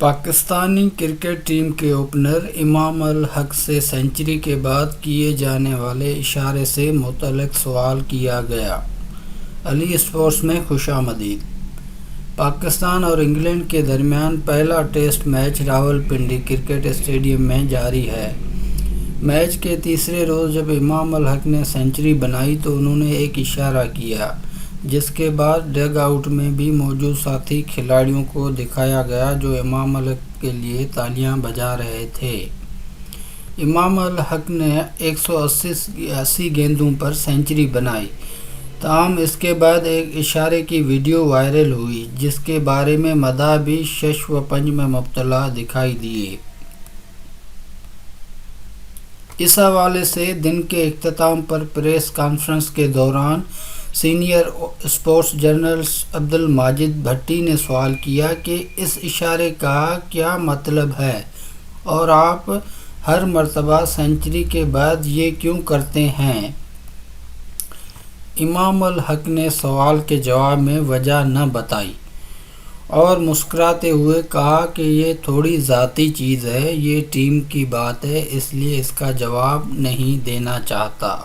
Pakistani cricket team کے opener امام الحق سے سنچری کے بعد کیے جانے والے اشارے سے متعلق سوال کیا گیا۔ علی اسپورٹس میں خوش آمدید۔ پاکستان اور انگلینڈ کے درمیان پہلا test match Rawalpindi cricket stadium میں جاری ہے۔ میچ کے تیسرے روز جب امام الحق نے سنچری بنائی تو انہوں نے ایک اشارہ کیا، جس کے بعد ڈگ آؤٹ میں بھی موجود ساتھی کھلاڑیوں کو دکھایا گیا جو امام الحق کے لیے تالیاں بجا رہے تھے۔ امام الحق نے 180 گیندوں پر سنچری بنائی، تاہم اس کے بعد ایک اشارے کی ویڈیو وائرل ہوئی جس کے بارے میں مداح بھی شش و پنج میں مبتلا دکھائی دیے۔ اس حوالے سے دن کے اختتام پر پریس کانفرنس کے دوران سینئر اسپورٹس جرنلسٹ عبدالماجد بھٹی نے سوال کیا کہ اس اشارے کا کیا مطلب ہے اور آپ ہر مرتبہ سنچری کے بعد یہ کیوں کرتے ہیں؟ امام الحق نے سوال کے جواب میں وجہ نہ بتائی اور مسکراتے ہوئے کہا کہ یہ تھوڑی ذاتی چیز ہے، یہ ٹیم کی بات ہے، اس لیے اس کا جواب نہیں دینا چاہتا۔